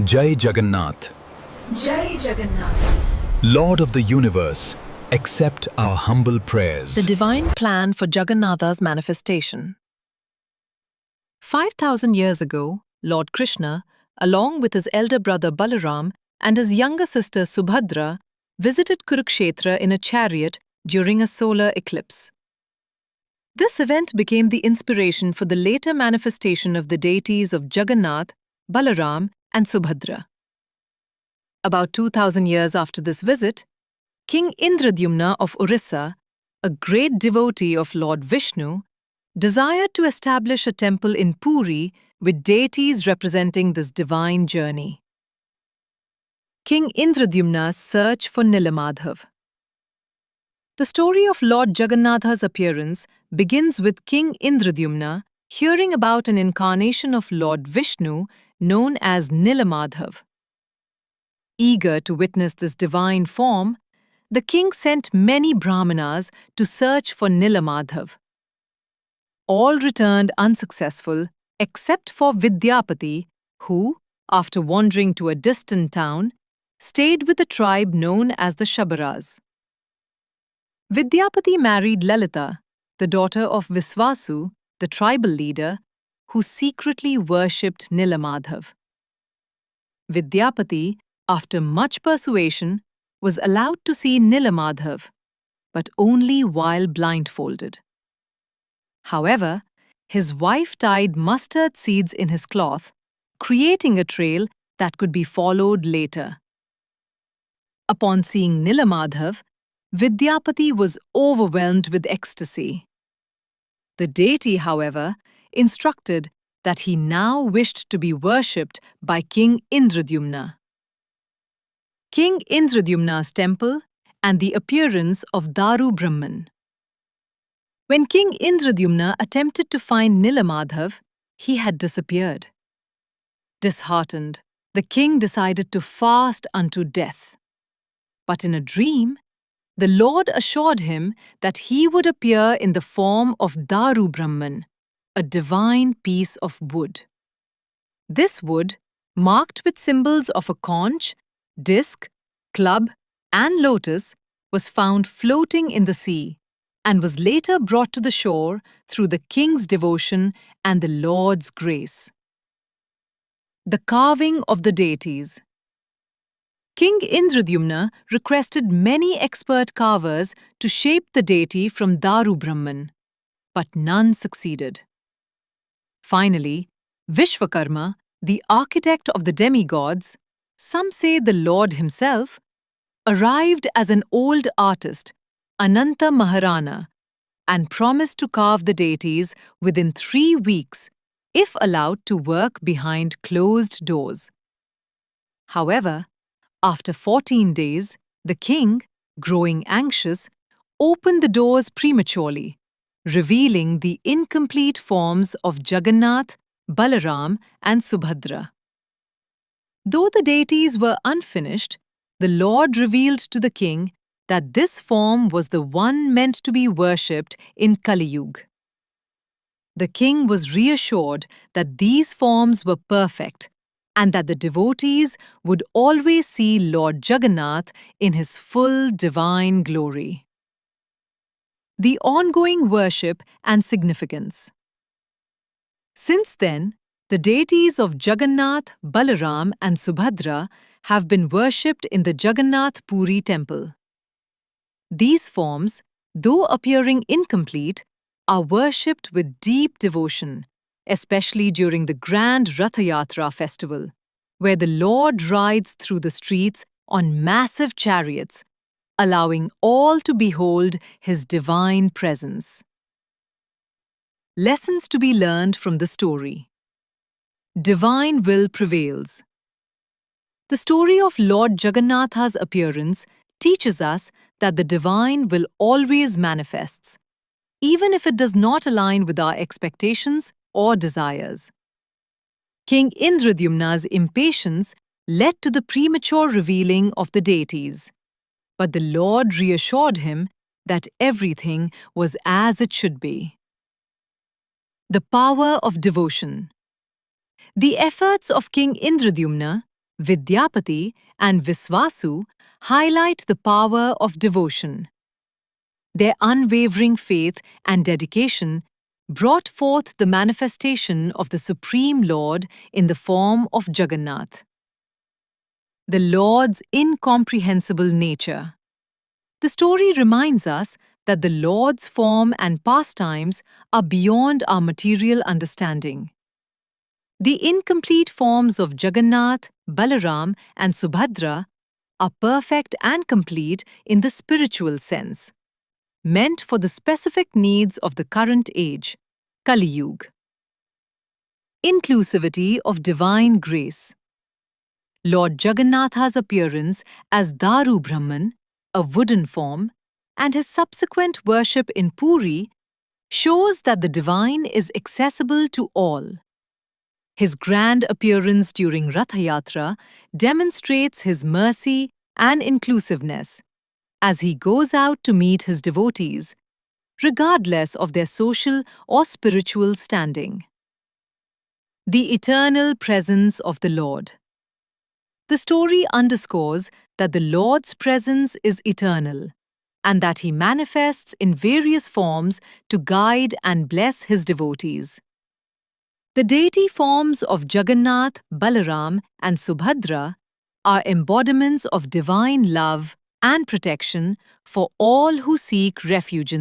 Jai Jagannath, Jai Jagannath. Lord of the universe, accept our humble prayers. The divine plan for Jagannatha's manifestation. 5,000 years ago, Lord Krishna, along with his elder brother Balaram and his younger sister Subhadra, visited Kurukshetra in a chariot during a solar eclipse. This event became the inspiration for the later manifestation of the deities of Jagannath, Balaram, and Subhadra. About 2,000 years after this visit, King Indradyumna of Orissa, a great devotee of Lord Vishnu, desired to establish a temple in Puri with deities representing this divine journey. King Indradyumna's search for Nilamadhav. The story of Lord Jagannatha's appearance begins with King Indradyumna hearing about an incarnation of Lord Vishnu known as Nilamadhav. Eager to witness this divine form, the king sent many brahmanas to search for Nilamadhav. All returned unsuccessful except for Vidyapati, who, after wandering to a distant town, stayed with the tribe known as the Shabaras. Vidyapati married Lalita, the daughter of Viswasu, the tribal leader, who secretly worshipped Nilamadhav. Vidyapati, after much persuasion, was allowed to see Nilamadhav, but only while blindfolded. However, his wife tied mustard seeds in his cloth, creating a trail that could be followed later. Upon seeing Nilamadhav, Vidyapati was overwhelmed with ecstasy. The deity, however, instructed that he now wished to be worshipped by King Indradyumna. King Indradyumna's temple and the appearance of Daru Brahman. When King Indradyumna attempted to find Nilamadhav, he had disappeared. Disheartened, the king decided to fast unto death. But in a dream, the Lord assured him that he would appear in the form of Daru Brahman, a divine piece of wood. This wood, marked with symbols of a conch, disc, club, and lotus, was found floating in the sea and was later brought to the shore through the king's devotion and the Lord's grace. The carving of the deities. King Indradyumna requested many expert carvers to shape the deity from Daru Brahman, but none succeeded. Finally, Vishwakarma, the architect of the demigods, some say the Lord himself, arrived as an old artist, Ananta Maharana, and promised to carve the deities within 3 weeks if allowed to work behind closed doors. However, after 14 days, the king, growing anxious, opened the doors prematurely, revealing the incomplete forms of Jagannath, Balaram, and Subhadra. Though the deities were unfinished, the Lord revealed to the king that this form was the one meant to be worshipped in Kali Yuga. The king was reassured that these forms were perfect and that the devotees would always see Lord Jagannath in his full divine glory. The ongoing worship and significance. Since then, the deities of Jagannath, Balaram, and Subhadra have been worshipped in the Jagannath Puri temple. These forms, though appearing incomplete, are worshipped with deep devotion, especially during the grand Ratha Yatra festival, where the Lord rides through the streets on massive chariots, allowing all to behold his divine presence. Lessons to be learned from the story. Divine will prevails. The story of Lord Jagannatha's appearance teaches us that the divine will always manifests, even if it does not align with our expectations or desires. King Indradyumna's impatience led to the premature revealing of the deities, but the Lord reassured him that everything was as it should be. The power of devotion. The efforts of King Indradyumna, Vidyapati, and Viswasu highlight the power of devotion. Their unwavering faith and dedication brought forth the manifestation of the Supreme Lord in the form of Jagannath. The Lord's incomprehensible nature. The story reminds us that the Lord's form and pastimes are beyond our material understanding. The incomplete forms of Jagannath, Balaram, and Subhadra are perfect and complete in the spiritual sense, meant for the specific needs of the current age, Kali Yuga. Inclusivity of divine grace. Lord Jagannatha's appearance as Daru Brahman, a wooden form, and his subsequent worship in Puri shows that the divine is accessible to all. His grand appearance during Ratha Yatra demonstrates his mercy and inclusiveness as he goes out to meet his devotees, regardless of their social or spiritual standing. The eternal presence of the Lord. The story underscores that the Lord's presence is eternal and that he manifests in various forms to guide and bless his devotees. The deity forms of Jagannath, Balaram, and Subhadra are embodiments of divine love and protection for all who seek refuge in